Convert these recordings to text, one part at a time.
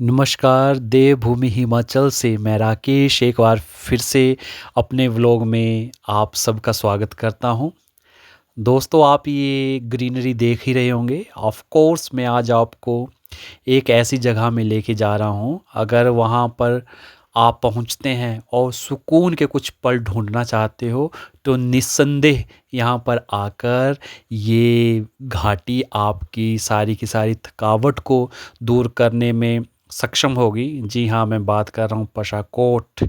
नमस्कार, देवभूमि हिमाचल से मैं राकेश एक बार फिर से अपने व्लॉग में आप सबका स्वागत करता हूँ। दोस्तों, आप ये ग्रीनरी देख ही रहे होंगे। ऑफ कोर्स मैं आज आपको एक ऐसी जगह में लेके जा रहा हूँ, अगर वहाँ पर आप पहुँचते हैं और सुकून के कुछ पल ढूँढना चाहते हो, तो निस्संदेह यहाँ पर आकर ये घाटी आपकी सारी की सारी थकावट को दूर करने में सक्षम होगी। जी हाँ, मैं बात कर रहा हूँ पशाकोट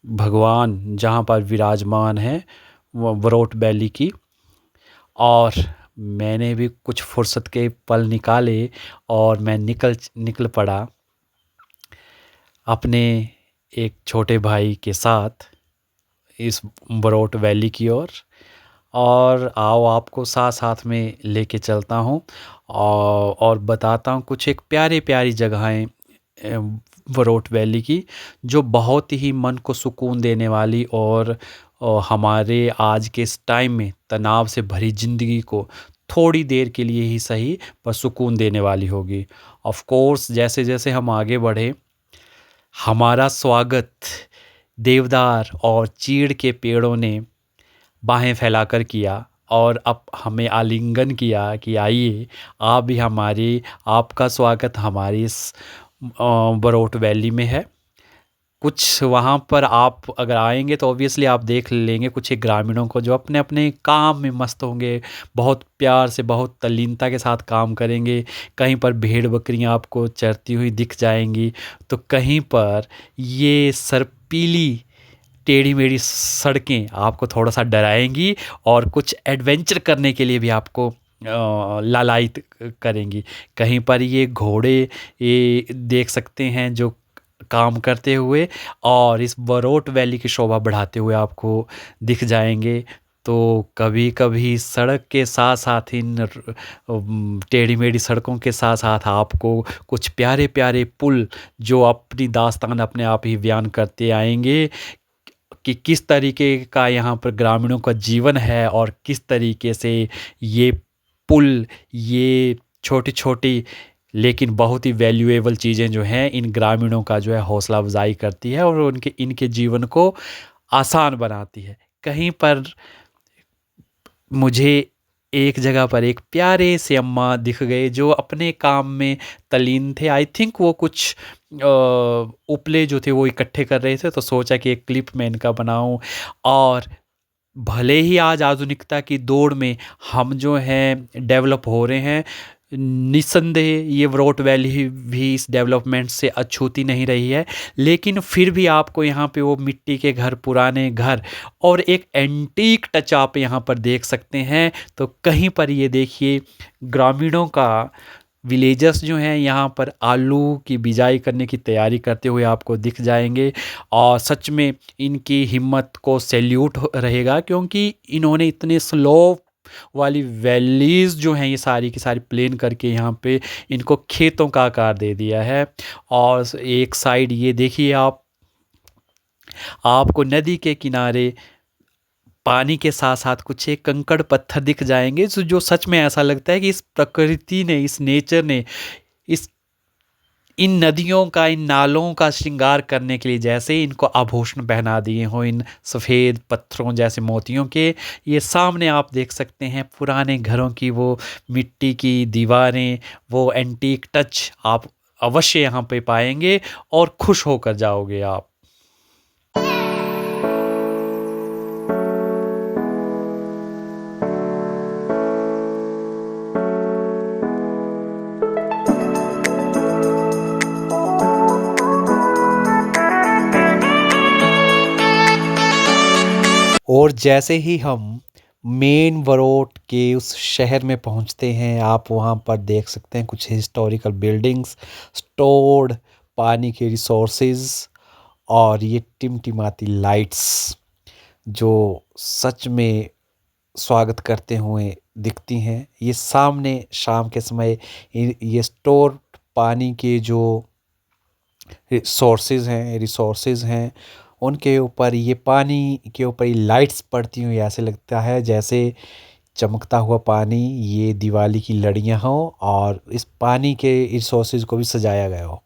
भगवान जहाँ पर विराजमान है वो बरोट वैली की। और मैंने भी कुछ फुर्सत के पल निकाले और मैं निकल पड़ा अपने एक छोटे भाई के साथ इस बरोट वैली की ओर। और आओ आपको साथ साथ में लेके चलता हूँ और बताता हूँ कुछ एक प्यारी प्यारी जगहें बरोट वैली की, जो बहुत ही मन को सुकून देने वाली और हमारे आज के इस टाइम में तनाव से भरी ज़िंदगी को थोड़ी देर के लिए ही सही पर सुकून देने वाली होगी। ऑफ कोर्स जैसे जैसे हम आगे बढ़े, हमारा स्वागत देवदार और चीड़ के पेड़ों ने बाहें फैलाकर किया और अब हमें आलिंगन किया कि आइए आप भी हमारी आपका स्वागत हमारी इस बरोट वैली में है। कुछ वहाँ पर आप अगर आएंगे तो ऑब्वियसली आप देख लेंगे कुछ एक ग्रामीणों को जो अपने अपने काम में मस्त होंगे, बहुत प्यार से बहुत तल्लीनता के साथ काम करेंगे। कहीं पर भेड़ बकरियाँ आपको चरती हुई दिख जाएंगी, तो कहीं पर ये सरपीली टेढ़ी मेढ़ी सड़कें आपको थोड़ा सा डराएंगी और कुछ एडवेंचर करने के लिए भी आपको लालायित करेंगी। कहीं पर ये घोड़े ये देख सकते हैं जो काम करते हुए और इस बरोट वैली की शोभा बढ़ाते हुए आपको दिख जाएंगे। तो कभी कभी सड़क के साथ साथ इन टेढ़ी मेढ़ी सड़कों के साथ साथ आपको कुछ प्यारे प्यारे पुल जो अपनी दास्तान अपने आप ही बयान करते आएंगे कि किस तरीके का यहाँ पर ग्रामीणों का जीवन है और किस तरीके से ये पुल, ये छोटी छोटी लेकिन बहुत ही वैल्यूएबल चीज़ें जो हैं इन ग्रामीणों का जो है हौसला अफजाई करती है और उनके इनके जीवन को आसान बनाती है। कहीं पर मुझे एक जगह पर एक प्यारे से अम्मा दिख गए जो अपने काम में तल्लीन थे। आई थिंक वो कुछ उपले जो थे वो इकट्ठे कर रहे थे, तो सोचा कि एक क्लिप मैं इनका बनाऊं। और भले ही आज आधुनिकता की दौड़ में हम जो हैं डेवलप हो रहे हैं, निस्संदेह ये बरोट वैली भी इस डेवलपमेंट से अछूती नहीं रही है, लेकिन फिर भी आपको यहाँ पे वो मिट्टी के घर, पुराने घर और एक एंटीक टच आप यहाँ पर देख सकते हैं। तो कहीं पर ये देखिए ग्रामीणों का विलेजर्स जो हैं यहाँ पर आलू की बिजाई करने की तैयारी करते हुए आपको दिख जाएंगे। और सच में इनकी हिम्मत को सैल्यूट रहेगा, क्योंकि इन्होंने इतने स्लो वाली वैलीज़ जो हैं ये सारी की सारी प्लेन करके यहाँ पे इनको खेतों का आकार दे दिया है। और एक साइड ये देखिए आपको नदी के किनारे पानी के साथ साथ कुछ एक कंकड़ पत्थर दिख जाएंगे जो सच में ऐसा लगता है कि इस प्रकृति ने, इस नेचर ने इस इन नदियों का, इन नालों का श्रृंगार करने के लिए जैसे इनको आभूषण पहना दिए हों इन सफ़ेद पत्थरों जैसे मोतियों के। ये सामने आप देख सकते हैं पुराने घरों की वो मिट्टी की दीवारें, वो एंटीक टच आप अवश्य यहाँ पे पाएंगे और खुश होकर जाओगे आप। और जैसे ही हम मेन बरोट के उस शहर में पहुंचते हैं, आप वहां पर देख सकते हैं कुछ हिस्टोरिकल बिल्डिंग्स, स्टोर्ड पानी के रिसोर्सेज और ये टिमटिमाती लाइट्स जो सच में स्वागत करते हुए दिखती हैं। ये सामने शाम के समय ये स्टोर पानी के जो रिसोर्सेज हैं उनके ऊपर, ये पानी के ऊपर ये लाइट्स पड़ती हुई ऐसे लगता है जैसे चमकता हुआ पानी ये दिवाली की लड़ियाँ हों और इस पानी के रिसोर्सेज को भी सजाया गया हो।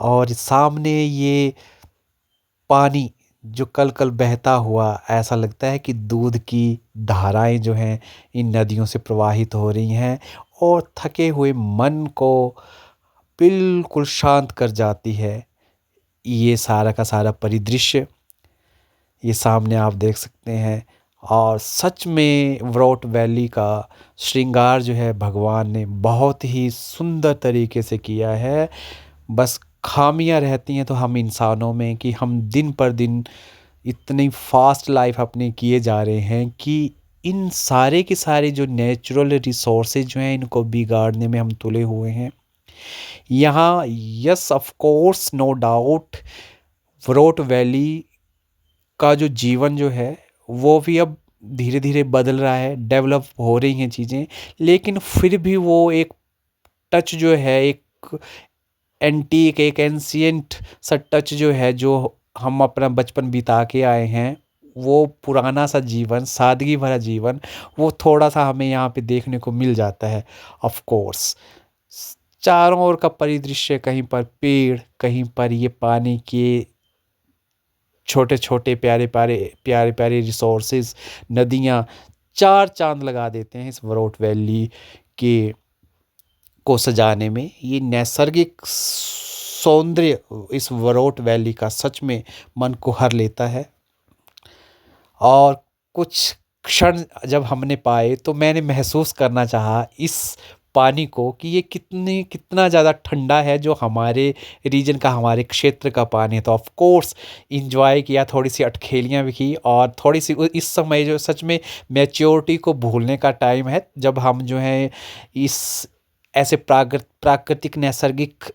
और सामने ये पानी जो कल-कल बहता हुआ ऐसा लगता है कि दूध की धाराएँ जो हैं इन नदियों से प्रवाहित हो रही हैं और थके हुए मन को बिल्कुल शांत कर जाती है। ये सारा का सारा परिदृश्य ये सामने आप देख सकते हैं और सच में व्रॉट वैली का श्रृंगार जो है भगवान ने बहुत ही सुंदर तरीके से किया है। बस खामियां रहती हैं तो हम इंसानों में कि हम दिन पर दिन इतनी फास्ट लाइफ अपनी किए जा रहे हैं कि इन सारे के सारे जो नेचुरल रिसोर्सेज जो हैं इनको बिगाड़ने में हम तुले हुए हैं। यहाँ yes of course no doubt व्रॉट वैली का जो जीवन जो है वो भी अब धीरे-धीरे बदल रहा है, डेवलप हो रही हैं चीज़ें, लेकिन फिर भी वो एक टच जो है, एक एंटीक, एक एंशिएंट सा टच जो है, जो हम अपना बचपन बिता के आए हैं, वो पुराना सा जीवन, सादगी भरा जीवन, वो थोड़ा-सा हमें यहाँ पे देखने को मिल जाता है। ऑफ़ कोर्स चारों ओर का परिदृश्य, कहीं पर पेड़, कहीं पर ये पानी के छोटे-छोटे प्यारे-प्यारे रिसोर्सेज़, नदियाँ, 4 चाँद लगा देते हैं इस व्रॉट वैली के को सजाने में। ये नैसर्गिक सौंदर्य इस व्रॉट वैली का सच में मन को हर लेता है। और कुछ क्षण जब हमने पाए तो मैंने महसूस करना चाहा इस पानी को कि ये कितना ज़्यादा ठंडा है जो हमारे रीजन का, हमारे क्षेत्र का पानी है। तो ऑफ कोर्स एंजॉय किया, थोड़ी सी अटखेलियाँ भी की और थोड़ी सी इस समय जो सच में मैच्योरिटी को भूलने का टाइम है, जब हम जो है इस ऐसे प्राकृतिक नैसर्गिक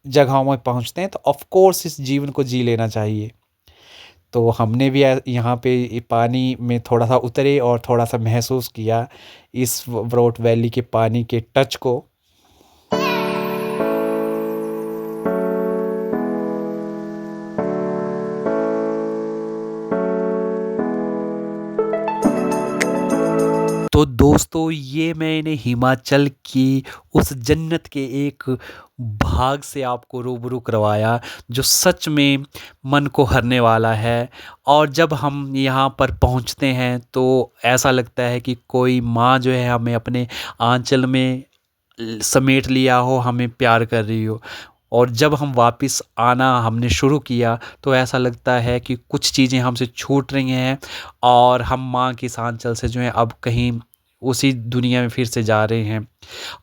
जगहों में पहुँचते हैं तो ऑफ कोर्स इस जीवन को जी लेना चाहिए। तो हमने भी यहाँ पे ये पानी में थोड़ा-सा उतरे और थोड़ा-सा महसूस किया इस व्रॉट वैली के पानी के टच को। तो दोस्तों ये मैंने हिमाचल की उस जन्नत के एक भाग से आपको रूबरू करवाया जो सच में मन को हरने वाला है। और जब हम यहाँ पर पहुँचते हैं तो ऐसा लगता है कि कोई माँ जो है हमें अपने आंचल में समेट लिया हो, हमें प्यार कर रही हो। और जब हम वापस आना हमने शुरू किया तो ऐसा लगता है कि कुछ चीज़ें हमसे छूट रही हैं और हम माँ के इस आंचल से जो है अब कहीं उसी दुनिया में फिर से जा रहे हैं।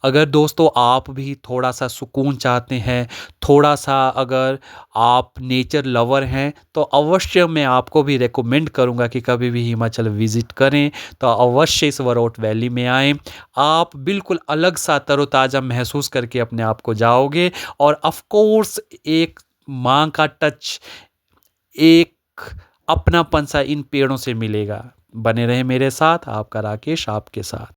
अगर दोस्तों आप भी थोड़ा-सा सुकून चाहते हैं, थोड़ा-सा अगर आप नेचर लवर हैं, तो अवश्य मैं आपको भी रिकमेंड करूँगा कि कभी भी हिमाचल विज़िट करें, तो अवश्य इस व्रॉट वैली में आएँ। आप बिल्कुल अलग-सा तरोताज़ा महसूस करके अपने आप को जाओगे और ऑफ़ कोर्स एक माँ का टच, एक अपनापन-सा इन पेड़ों से मिलेगा। बने रहें मेरे साथ, आपका राकेश आपके साथ।